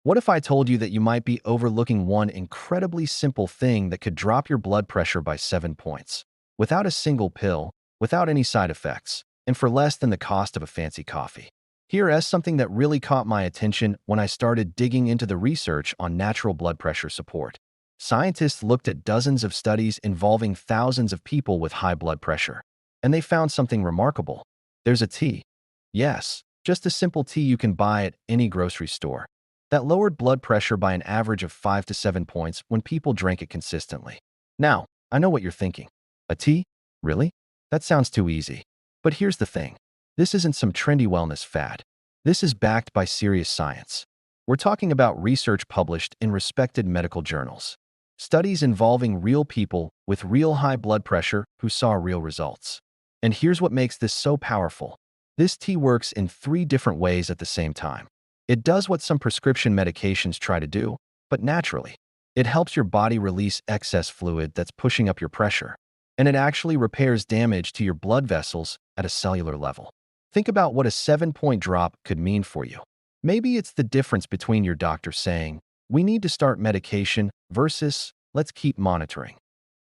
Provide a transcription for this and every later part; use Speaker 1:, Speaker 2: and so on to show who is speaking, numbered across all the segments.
Speaker 1: What if I told you that you might be overlooking one incredibly simple thing that could drop your blood pressure by 7 points, without a single pill, without any side effects, and for less than the cost of a fancy coffee? Here is something that really caught my attention when I started digging into the research on natural blood pressure support. Scientists looked at dozens of studies involving thousands of people with high blood pressure, and they found something remarkable. There's a tea. Yes, just a simple tea you can buy at any grocery store that lowered blood pressure by an average of 5 to 7 points when people drank it consistently. Now, I know what you're thinking. A tea? Really? That sounds too easy. But here's the thing. This isn't some trendy wellness fad. This is backed by serious science. We're talking about research published in respected medical journals. Studies involving real people with real high blood pressure who saw real results. And here's what makes this so powerful. This tea works in 3 different ways at the same time. It does what some prescription medications try to do, but naturally. It helps your body release excess fluid that's pushing up your pressure, and it actually repairs damage to your blood vessels at a cellular level. Think about what a 7-point drop could mean for you. Maybe it's the difference between your doctor saying, "We need to start medication," versus, "Let's keep monitoring."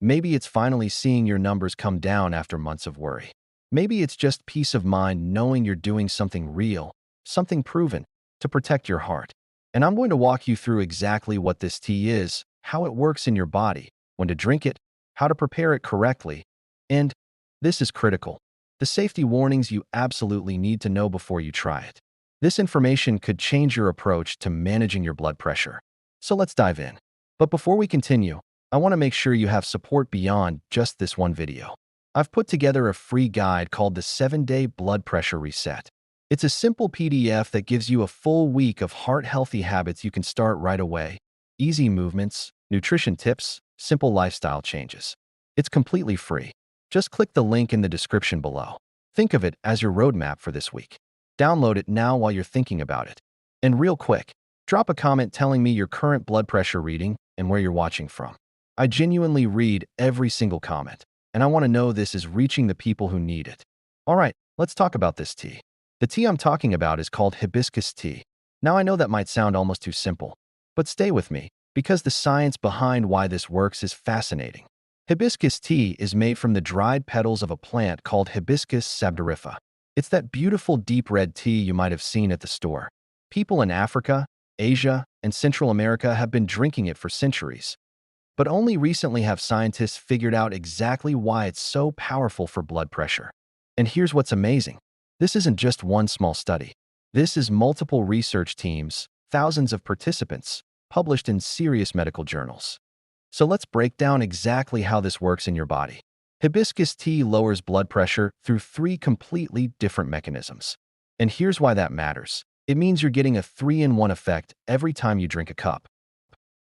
Speaker 1: Maybe it's finally seeing your numbers come down after months of worry. Maybe it's just peace of mind knowing you're doing something real, something proven, to protect your heart. And I'm going to walk you through exactly what this tea is, how it works in your body, when to drink it, how to prepare it correctly, and, this is critical, the safety warnings you absolutely need to know before you try it. This information could change your approach to managing your blood pressure. So let's dive in. But before we continue, I want to make sure you have support beyond just this one video. I've put together a free guide called the 7-Day Blood Pressure Reset. It's a simple PDF that gives you a full week of heart-healthy habits you can start right away, easy movements, nutrition tips, simple lifestyle changes. It's completely free. Just click the link in the description below. Think of it as your roadmap for this week. Download it now while you're thinking about it. And real quick, drop a comment telling me your current blood pressure reading and where you're watching from. I genuinely read every single comment, and I want to know this is reaching the people who need it. All right, let's talk about this tea. The tea I'm talking about is called hibiscus tea. Now I know that might sound almost too simple, but stay with me, because the science behind why this works is fascinating. Hibiscus tea is made from the dried petals of a plant called Hibiscus sabdariffa. It's that beautiful deep red tea you might have seen at the store. People in Africa, Asia, and Central America have been drinking it for centuries. But only recently have scientists figured out exactly why it's so powerful for blood pressure. And here's what's amazing. This isn't just one small study. This is multiple research teams, thousands of participants, published in serious medical journals. So let's break down exactly how this works in your body. Hibiscus tea lowers blood pressure through 3 completely different mechanisms. And here's why that matters. It means you're getting a 3-in-1 effect every time you drink a cup.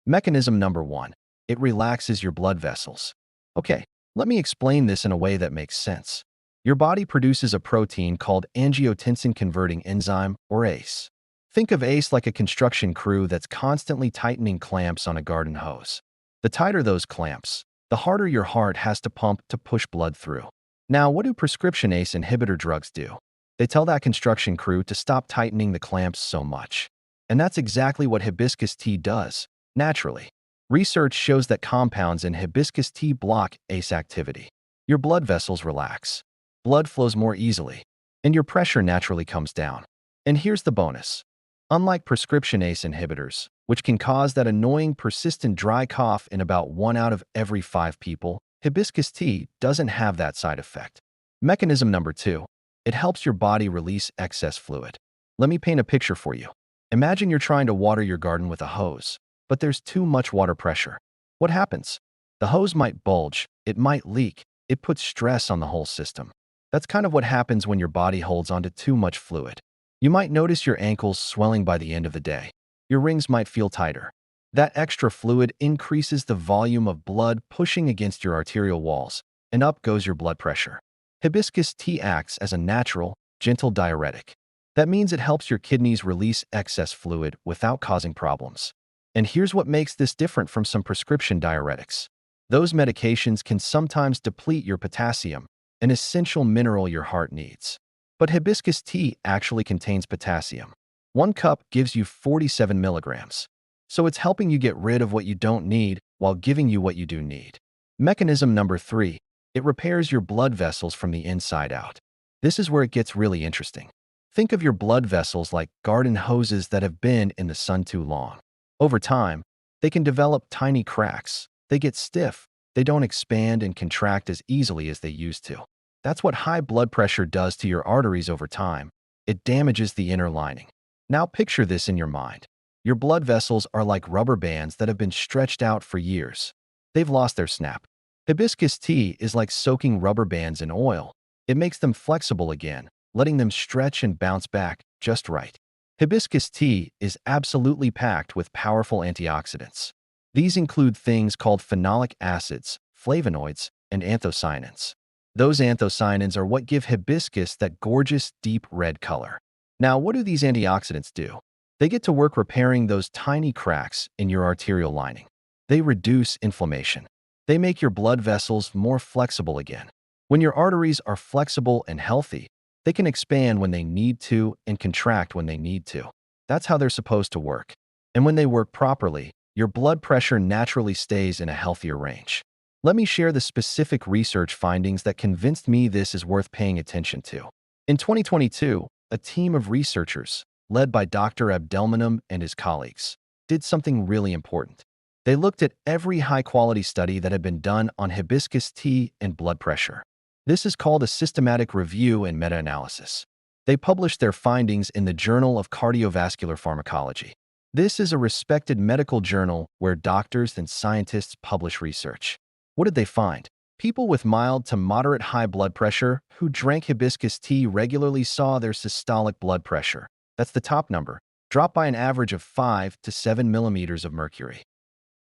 Speaker 1: Mechanism number 1. It relaxes your blood vessels. Okay, let me explain this in a way that makes sense. Your body produces a protein called angiotensin-converting enzyme, or ACE. Think of ACE like a construction crew that's constantly tightening clamps on a garden hose. The tighter those clamps, the harder your heart has to pump to push blood through. Now, what do prescription ACE inhibitor drugs do? They tell that construction crew to stop tightening the clamps so much. And that's exactly what hibiscus tea does, naturally. Research shows that compounds in hibiscus tea block ACE activity. Your blood vessels relax. Blood flows more easily, and your pressure naturally comes down. And here's the bonus. Unlike prescription ACE inhibitors, which can cause that annoying persistent dry cough in about 1 out of every 5 people, hibiscus tea doesn't have that side effect. Mechanism number 2. It helps your body release excess fluid. Let me paint a picture for you. Imagine you're trying to water your garden with a hose, but there's too much water pressure. What happens? The hose might bulge, it might leak, it puts stress on the whole system. That's kind of what happens when your body holds onto too much fluid. You might notice your ankles swelling by the end of the day. Your rings might feel tighter. That extra fluid increases the volume of blood pushing against your arterial walls, and up goes your blood pressure. Hibiscus tea acts as a natural, gentle diuretic. That means it helps your kidneys release excess fluid without causing problems. And here's what makes this different from some prescription diuretics. Those medications can sometimes deplete your potassium, an essential mineral your heart needs. But hibiscus tea actually contains potassium. One cup gives you 47 milligrams. So it's helping you get rid of what you don't need while giving you what you do need. Mechanism number 3. It repairs your blood vessels from the inside out. This is where it gets really interesting. Think of your blood vessels like garden hoses that have been in the sun too long. Over time, they can develop tiny cracks. They get stiff. They don't expand and contract as easily as they used to. That's what high blood pressure does to your arteries over time. It damages the inner lining. Now picture this in your mind. Your blood vessels are like rubber bands that have been stretched out for years. They've lost their snap. Hibiscus tea is like soaking rubber bands in oil. It makes them flexible again, letting them stretch and bounce back just right. Hibiscus tea is absolutely packed with powerful antioxidants. These include things called phenolic acids, flavonoids, and anthocyanins. Those anthocyanins are what give hibiscus that gorgeous, deep red color. Now, what do these antioxidants do? They get to work repairing those tiny cracks in your arterial lining. They reduce inflammation. They make your blood vessels more flexible again. When your arteries are flexible and healthy, they can expand when they need to and contract when they need to. That's how they're supposed to work. And when they work properly, your blood pressure naturally stays in a healthier range. Let me share the specific research findings that convinced me this is worth paying attention to. In 2022, a team of researchers, led by Dr. Abdelmanem and his colleagues, did something really important. They looked at every high-quality study that had been done on hibiscus tea and blood pressure. This is called a systematic review and meta-analysis. They published their findings in the Journal of Cardiovascular Pharmacology. This is a respected medical journal where doctors and scientists publish research. What did they find? People with mild to moderate high blood pressure who drank hibiscus tea regularly saw their systolic blood pressure, that's the top number, drop by an average of 5 to 7 millimeters of mercury.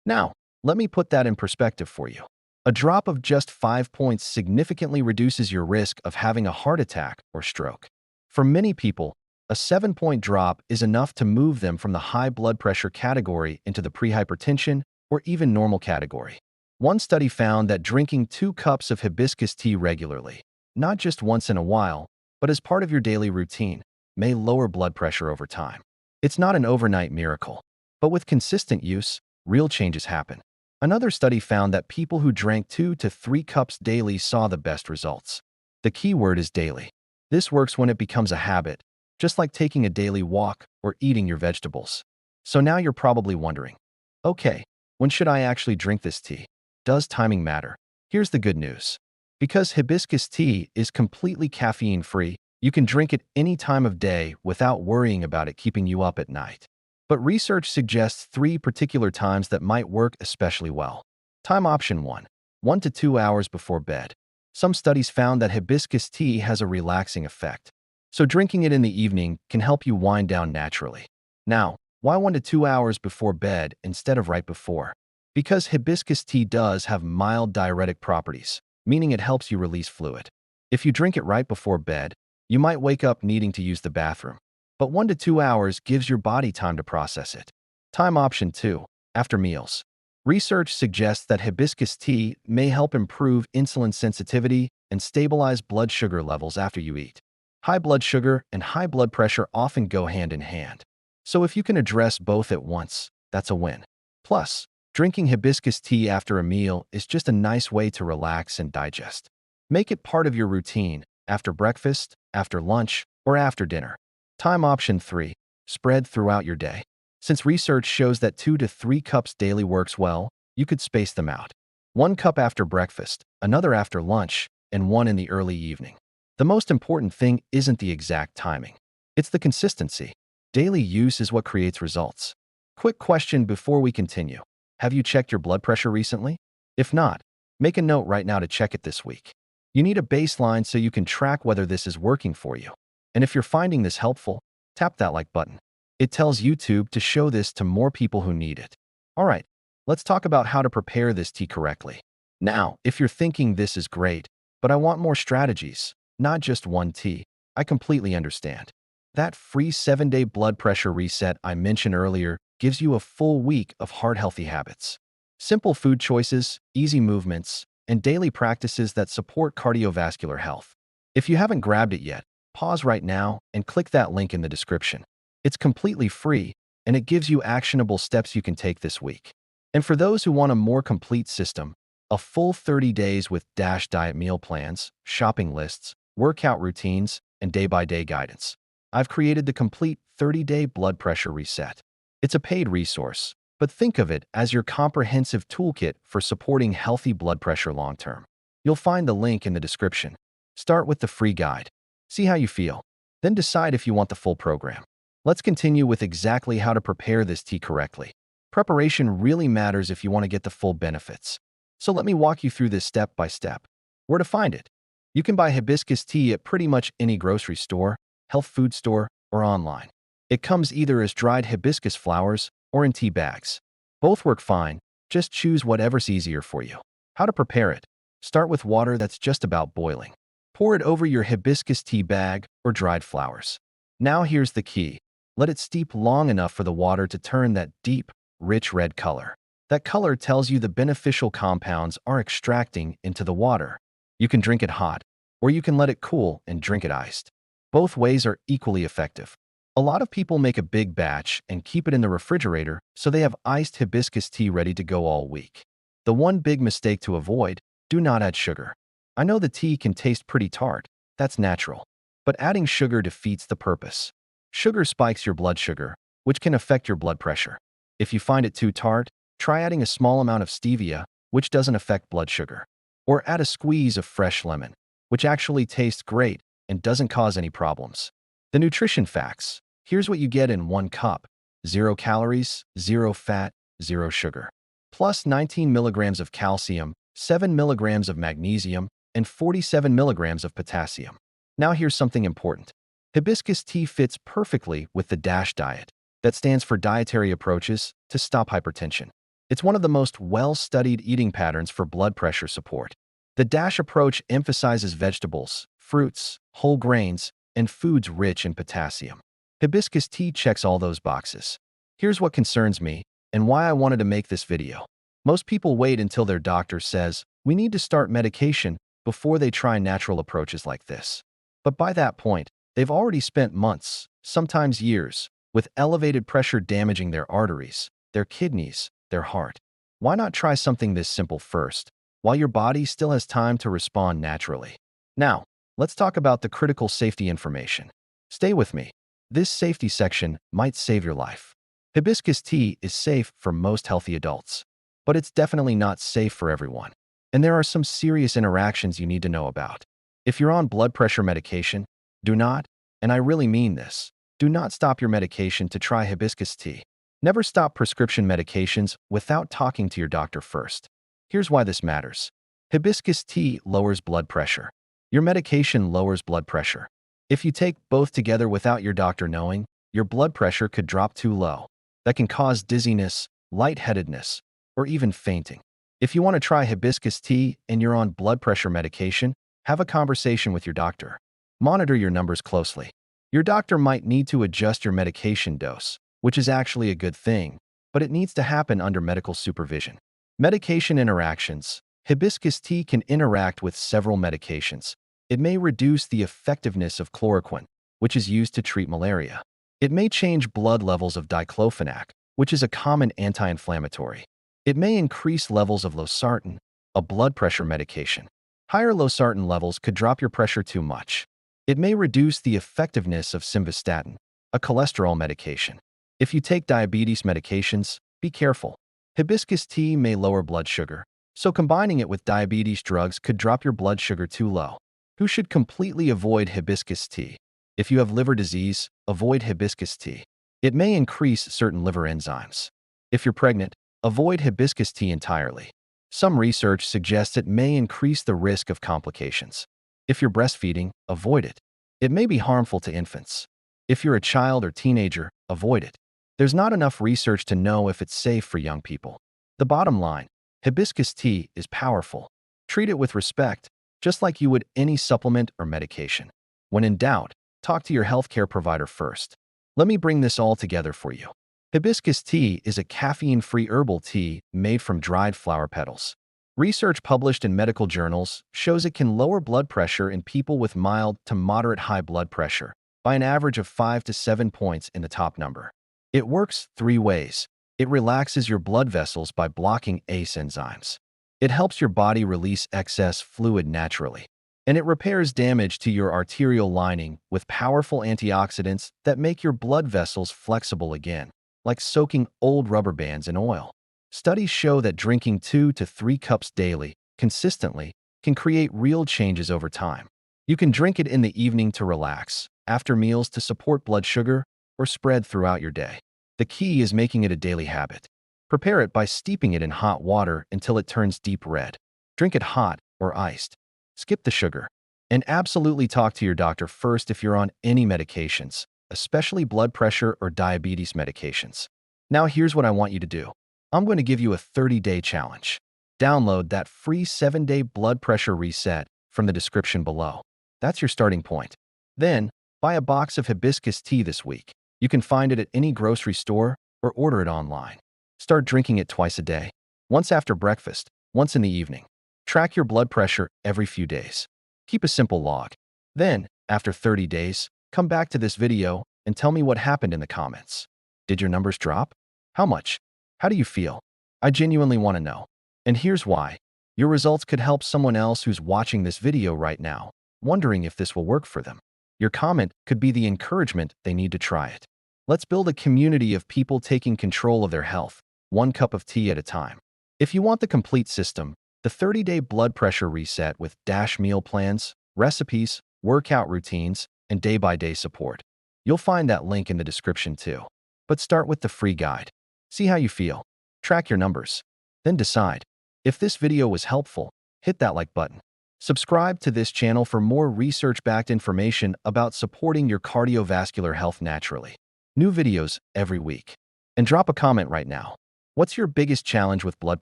Speaker 1: Now, let me put that in perspective for you. A drop of just 5 points significantly reduces your risk of having a heart attack or stroke. For many people, a 7-point drop is enough to move them from the high blood pressure category into the prehypertension or even normal category. One study found that drinking 2 cups of hibiscus tea regularly, not just once in a while, but as part of your daily routine, may lower blood pressure over time. It's not an overnight miracle, but with consistent use, real changes happen. Another study found that people who drank 2 to 3 cups daily saw the best results. The key word is daily. This works when it becomes a habit, just like taking a daily walk or eating your vegetables. So now you're probably wondering, okay, when should I actually drink this tea? Does timing matter? Here's the good news. Because hibiscus tea is completely caffeine-free, you can drink it any time of day without worrying about it keeping you up at night. But research suggests 3 particular times that might work especially well. Time option 1, 1 to 2 hours before bed. Some studies found that hibiscus tea has a relaxing effect, so drinking it in the evening can help you wind down naturally. Now, why 1 to 2 hours before bed instead of right before? Because hibiscus tea does have mild diuretic properties, meaning it helps you release fluid. If you drink it right before bed, you might wake up needing to use the bathroom. But 1 to 2 hours gives your body time to process it. Time option 2, after meals. Research suggests that hibiscus tea may help improve insulin sensitivity and stabilize blood sugar levels after you eat. High blood sugar and high blood pressure often go hand in hand. So if you can address both at once, that's a win. Plus, drinking hibiscus tea after a meal is just a nice way to relax and digest. Make it part of your routine, after breakfast, after lunch, or after dinner. Time option 3, spread throughout your day. Since research shows that 2 to 3 cups daily works well, you could space them out. 1 cup after breakfast, another after lunch, and 1 in the early evening. The most important thing isn't the exact timing. It's the consistency. Daily use is what creates results. Quick question before we continue. Have you checked your blood pressure recently? If not, make a note right now to check it this week. You need a baseline so you can track whether this is working for you. And if you're finding this helpful, tap that like button. It tells YouTube to show this to more people who need it. All right, let's talk about how to prepare this tea correctly. Now, if you're thinking this is great, but I want more strategies, not just one tea, I completely understand. That free 7-day blood pressure reset I mentioned earlier gives you a full week of heart-healthy habits. Simple food choices, easy movements, and daily practices that support cardiovascular health. If you haven't grabbed it yet, pause right now and click that link in the description. It's completely free, and it gives you actionable steps you can take this week. And for those who want a more complete system, a full 30 days with Dash diet meal plans, shopping lists, workout routines, and day-by-day guidance. I've created the complete 30-day blood pressure reset. It's a paid resource, but think of it as your comprehensive toolkit for supporting healthy blood pressure long-term. You'll find the link in the description. Start with the free guide. See how you feel. Then decide if you want the full program. Let's continue with exactly how to prepare this tea correctly. Preparation really matters if you want to get the full benefits. So let me walk you through this step by step. Where to find it? You can buy hibiscus tea at pretty much any grocery store, health food store, or online. It comes either as dried hibiscus flowers or in tea bags. Both work fine, just choose whatever's easier for you. How to prepare it? Start with water that's just about boiling. Pour it over your hibiscus tea bag or dried flowers. Now here's the key. Let it steep long enough for the water to turn that deep, rich red color. That color tells you the beneficial compounds are extracting into the water. You can drink it hot, or you can let it cool and drink it iced. Both ways are equally effective. A lot of people make a big batch and keep it in the refrigerator so they have iced hibiscus tea ready to go all week. The one big mistake to avoid: do not add sugar. I know the tea can taste pretty tart. That's natural. But adding sugar defeats the purpose. Sugar spikes your blood sugar, which can affect your blood pressure. If you find it too tart, try adding a small amount of stevia, which doesn't affect blood sugar. Or add a squeeze of fresh lemon, which actually tastes great and doesn't cause any problems. The nutrition facts. Here's what you get in 1 cup. 0 calories, 0 fat, 0 sugar. Plus 19 milligrams of calcium, 7 milligrams of magnesium, and 47 milligrams of potassium. Now here's something important. Hibiscus tea fits perfectly with the DASH diet. That stands for Dietary Approaches to Stop Hypertension. It's one of the most well-studied eating patterns for blood pressure support. The DASH approach emphasizes vegetables, fruits, whole grains, and foods rich in potassium. Hibiscus tea checks all those boxes. Here's what concerns me and why I wanted to make this video. Most people wait until their doctor says, "We need to start medication," before they try natural approaches like this. But by that point, they've already spent months, sometimes years, with elevated pressure damaging their arteries, their kidneys, their heart. Why not try something this simple first, while your body still has time to respond naturally? Now, let's talk about the critical safety information. Stay with me. This safety section might save your life. Hibiscus tea is safe for most healthy adults, but it's definitely not safe for everyone. And there are some serious interactions you need to know about. If you're on blood pressure medication, do not, and I really mean this, do not stop your medication to try hibiscus tea. Never stop prescription medications without talking to your doctor first. Here's why this matters. Hibiscus tea lowers blood pressure. Your medication lowers blood pressure. If you take both together without your doctor knowing, your blood pressure could drop too low. That can cause dizziness, lightheadedness, or even fainting. If you want to try hibiscus tea and you're on blood pressure medication, have a conversation with your doctor. Monitor your numbers closely. Your doctor might need to adjust your medication dose, which is actually a good thing, but it needs to happen under medical supervision. Medication interactions. Hibiscus tea can interact with several medications. It may reduce the effectiveness of chloroquine, which is used to treat malaria. It may change blood levels of diclofenac, which is a common anti-inflammatory. It may increase levels of losartan, a blood pressure medication. Higher losartan levels could drop your pressure too much. It may reduce the effectiveness of simvastatin, a cholesterol medication. If you take diabetes medications, be careful. Hibiscus tea may lower blood sugar, so combining it with diabetes drugs could drop your blood sugar too low. Who should completely avoid hibiscus tea? If you have liver disease, avoid hibiscus tea. It may increase certain liver enzymes. If you're pregnant, avoid hibiscus tea entirely. Some research suggests it may increase the risk of complications. If you're breastfeeding, avoid it. It may be harmful to infants. If you're a child or teenager, avoid it. There's not enough research to know if it's safe for young people. The bottom line: hibiscus tea is powerful. Treat it with respect, just like you would any supplement or medication. When in doubt, talk to your healthcare provider first. Let me bring this all together for you. Hibiscus tea is a caffeine-free herbal tea made from dried flower petals. Research published in medical journals shows it can lower blood pressure in people with mild to moderate high blood pressure, by an average of 5 to 7 points in the top number. It works 3 ways. It relaxes your blood vessels by blocking ACE enzymes. It helps your body release excess fluid naturally. And it repairs damage to your arterial lining with powerful antioxidants that make your blood vessels flexible again, like soaking old rubber bands in oil. Studies show that drinking 2 to 3 cups daily, consistently, can create real changes over time. You can drink it in the evening to relax, after meals to support blood sugar, or spread throughout your day. The key is making it a daily habit. Prepare it by steeping it in hot water until it turns deep red. Drink it hot or iced. Skip the sugar. And absolutely talk to your doctor first if you're on any medications, especially blood pressure or diabetes medications. Now here's what I want you to do. I'm going to give you a 30-day challenge. Download that free 7-day blood pressure reset from the description below. That's your starting point. Then, buy a box of hibiscus tea this week. You can find it at any grocery store or order it online. Start drinking it twice a day, once after breakfast, once in the evening. Track your blood pressure every few days. Keep a simple log. Then, after 30 days, come back to this video and tell me what happened in the comments. Did your numbers drop? How much? How do you feel? I genuinely want to know. And here's why. Your results could help someone else who's watching this video right now, wondering if this will work for them. Your comment could be the encouragement they need to try it. Let's build a community of people taking control of their health, 1 cup of tea at a time. If you want the complete system, the 30-day blood pressure reset with dash meal plans, recipes, workout routines, and day-by-day support. You'll find that link in the description too. But start with the free guide. See how you feel. Track your numbers. Then decide. If this video was helpful, hit that like button. Subscribe to this channel for more research-backed information about supporting your cardiovascular health naturally. New videos every week. And drop a comment right now. What's your biggest challenge with blood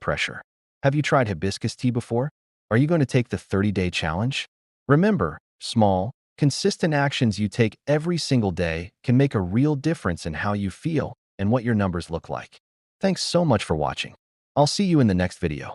Speaker 1: pressure? Have you tried hibiscus tea before? Are you going to take the 30-day challenge? Remember, small, consistent actions you take every single day can make a real difference in how you feel and what your numbers look like. Thanks so much for watching. I'll see you in the next video.